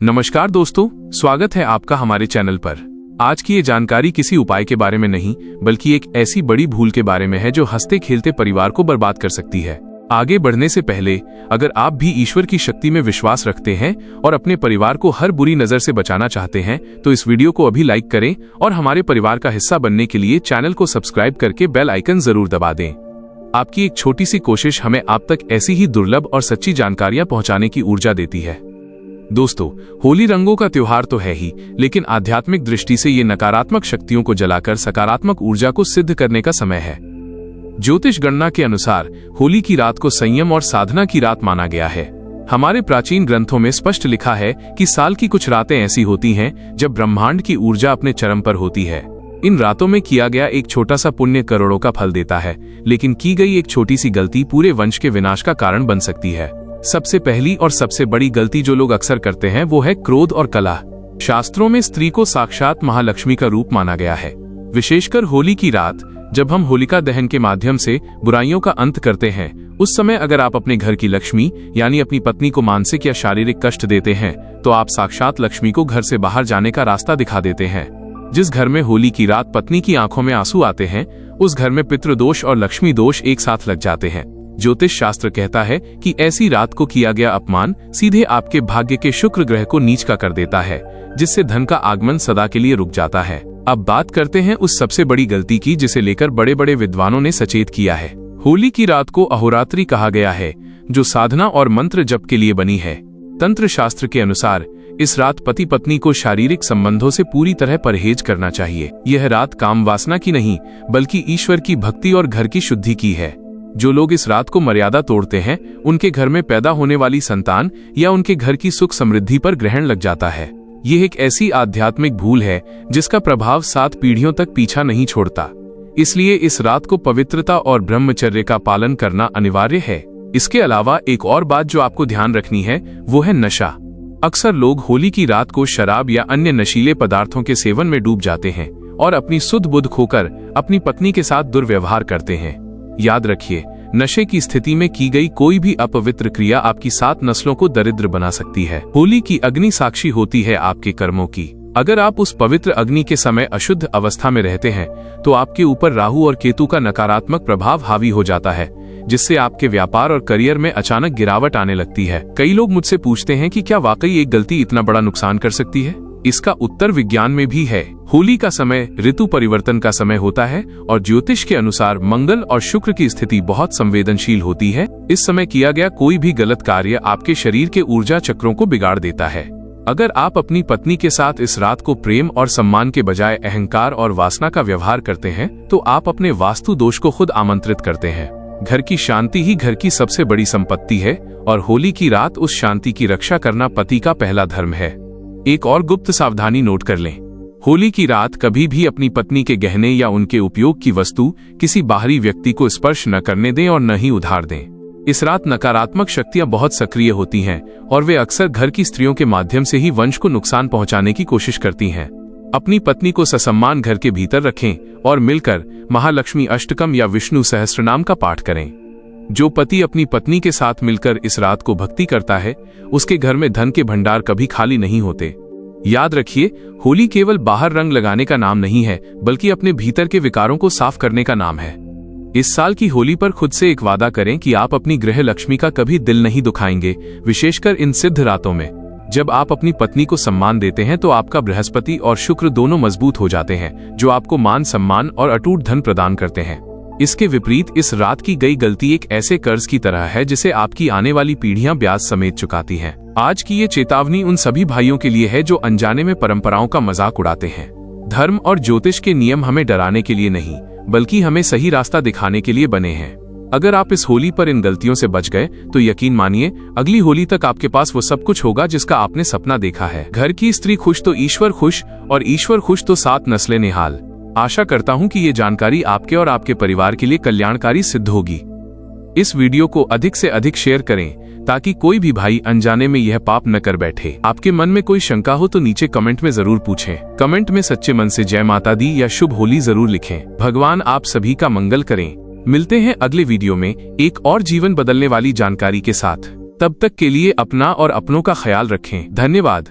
नमस्कार दोस्तों, स्वागत है आपका हमारे चैनल पर। आज की ये जानकारी किसी उपाय के बारे में नहीं बल्कि एक ऐसी बड़ी भूल के बारे में है जो हंसते खेलते परिवार को बर्बाद कर सकती है। आगे बढ़ने से पहले अगर आप भी ईश्वर की शक्ति में विश्वास रखते हैं और अपने परिवार को हर बुरी नजर से बचाना चाहते हैं तो इस वीडियो को अभी लाइक करें और हमारे परिवार का हिस्सा बनने के लिए चैनल को सब्सक्राइब करके बेल आइकन जरूर दबा दें। आपकी एक छोटी सी कोशिश हमें आप तक ऐसी ही दुर्लभ और सच्ची जानकारियां पहुंचाने की ऊर्जा देती है। दोस्तों, होली रंगों का त्योहार तो है ही, लेकिन आध्यात्मिक दृष्टि से ये नकारात्मक शक्तियों को जलाकर सकारात्मक ऊर्जा को सिद्ध करने का समय है। ज्योतिष गणना के अनुसार होली की रात को संयम और साधना की रात माना गया है। हमारे प्राचीन ग्रंथों में स्पष्ट लिखा है कि साल की कुछ रातें ऐसी होती हैं जब ब्रह्मांड की ऊर्जा अपने चरम पर होती है। इन रातों में किया गया एक छोटा सा पुण्य करोड़ों का फल देता है, लेकिन की गई एक छोटी सी गलती पूरे वंश के विनाश का कारण बन सकती है। सबसे पहली और सबसे बड़ी गलती जो लोग अक्सर करते हैं वो है क्रोध और कलह। शास्त्रों में स्त्री को साक्षात महालक्ष्मी का रूप माना गया है। विशेषकर होली की रात जब हम होलिका दहन के माध्यम से बुराइयों का अंत करते हैं, उस समय अगर आप अपने घर की लक्ष्मी यानी अपनी पत्नी को मानसिक या शारीरिक कष्ट देते हैं तो आप साक्षात लक्ष्मी को घर से बाहर जाने का रास्ता दिखा देते हैं। जिस घर में होली की रात पत्नी की आंखों में आंसू आते हैं उस घर में पितृदोष और लक्ष्मी दोष एक साथ लग जाते हैं। ज्योतिष शास्त्र कहता है कि ऐसी रात को किया गया अपमान सीधे आपके भाग्य के शुक्र ग्रह को नीच का कर देता है, जिससे धन का आगमन सदा के लिए रुक जाता है। अब बात करते हैं उस सबसे बड़ी गलती की जिसे लेकर बड़े बड़े विद्वानों ने सचेत किया है। होली की रात को अहोरात्रि कहा गया है, जो साधना और मंत्र जप के लिए बनी है। तंत्र शास्त्र के अनुसार इस रात पति पत्नी को शारीरिक संबंधों से पूरी तरह परहेज करना चाहिए। यह रात काम वासना की नहीं बल्कि ईश्वर की भक्ति और घर की शुद्धि की है। जो लोग इस रात को मर्यादा तोड़ते हैं उनके घर में पैदा होने वाली संतान या उनके घर की सुख समृद्धि पर ग्रहण लग जाता है। यह एक ऐसी आध्यात्मिक भूल है जिसका प्रभाव 7 पीढ़ियों तक पीछा नहीं छोड़ता। इसलिए इस रात को पवित्रता और ब्रह्मचर्य का पालन करना अनिवार्य है। इसके अलावा एक और बात जो आपको ध्यान रखनी है वो है नशा। अक्सर लोग होली की रात को शराब या अन्य नशीले पदार्थों के सेवन में डूब जाते हैं और अपनी सुध बुध खोकर अपनी पत्नी के साथ दुर्व्यवहार करते हैं। याद रखिए, नशे की स्थिति में की गई कोई भी अपवित्र क्रिया आपकी 7 नस्लों को दरिद्र बना सकती है। होली की अग्नि साक्षी होती है आपके कर्मों की। अगर आप उस पवित्र अग्नि के समय अशुद्ध अवस्था में रहते हैं तो आपके ऊपर राहु और केतु का नकारात्मक प्रभाव हावी हो जाता है, जिससे आपके व्यापार और करियर में अचानक गिरावट आने लगती है। कई लोग मुझसे पूछते हैं कि क्या वाकई एक गलती इतना बड़ा नुकसान कर सकती है? इसका उत्तर विज्ञान में भी है। होली का समय ऋतु परिवर्तन का समय होता है और ज्योतिष के अनुसार मंगल और शुक्र की स्थिति बहुत संवेदनशील होती है। इस समय किया गया कोई भी गलत कार्य आपके शरीर के ऊर्जा चक्रों को बिगाड़ देता है। अगर आप अपनी पत्नी के साथ इस रात को प्रेम और सम्मान के बजाय अहंकार और वासना का व्यवहार करते हैं तो आप अपने वास्तु दोष को खुद आमंत्रित करते हैं। घर की शांति ही घर की सबसे बड़ी संपत्ति है और होली की रात उस शांति की रक्षा करना पति का पहला धर्म है। एक और गुप्त सावधानी नोट कर लें। होली की रात कभी भी अपनी पत्नी के गहने या उनके उपयोग की वस्तु किसी बाहरी व्यक्ति को स्पर्श न करने दें और न ही उधार दें। इस रात नकारात्मक शक्तियां बहुत सक्रिय होती हैं और वे अक्सर घर की स्त्रियों के माध्यम से ही वंश को नुकसान पहुंचाने की कोशिश करती हैं। अपनी पत्नी को ससम्मान घर के भीतर रखें और मिलकर महालक्ष्मी अष्टकम या विष्णु सहस्त्रनाम का पाठ करें। जो पति अपनी पत्नी के साथ मिलकर इस रात को भक्ति करता है उसके घर में धन के भंडार कभी खाली नहीं होते। याद रखिए, होली केवल बाहर रंग लगाने का नाम नहीं है बल्कि अपने भीतर के विकारों को साफ करने का नाम है। इस साल की होली पर खुद से एक वादा करें कि आप अपनी गृह लक्ष्मी का कभी दिल नहीं दुखाएंगे, विशेषकर इन सिद्ध रातों में। जब आप अपनी पत्नी को सम्मान देते हैं तो आपका बृहस्पति और शुक्र दोनों मजबूत हो जाते हैं, जो आपको मान सम्मान और अटूट धन प्रदान करते हैं। इसके विपरीत इस रात की गई गलती एक ऐसे कर्ज की तरह है जिसे आपकी आने वाली पीढ़ियां ब्याज समेत चुकाती हैं। आज की ये चेतावनी उन सभी भाइयों के लिए है जो अनजाने में परंपराओं का मजाक उड़ाते हैं। धर्म और ज्योतिष के नियम हमें डराने के लिए नहीं बल्कि हमें सही रास्ता दिखाने के लिए बने हैं। अगर आप इस होली पर इन गलतियों से बच गए तो यकीन मानिए, अगली होली तक आपके पास वो सब कुछ होगा जिसका आपने सपना देखा है। घर की स्त्री खुश तो ईश्वर खुश और ईश्वर खुश तो 7 नस्लें निहाल। आशा करता हूं कि ये जानकारी आपके और आपके परिवार के लिए कल्याणकारी सिद्ध होगी। इस वीडियो को अधिक से अधिक शेयर करें ताकि कोई भी भाई अनजाने में यह पाप न कर बैठे। आपके मन में कोई शंका हो तो नीचे कमेंट में जरूर पूछें। कमेंट में सच्चे मन से जय माता दी या शुभ होली जरूर लिखें। भगवान आप सभी का मंगल करें। मिलते हैं अगले वीडियो में एक और जीवन बदलने वाली जानकारी के साथ। तब तक के लिए अपना और अपनों का ख्याल रखें। धन्यवाद।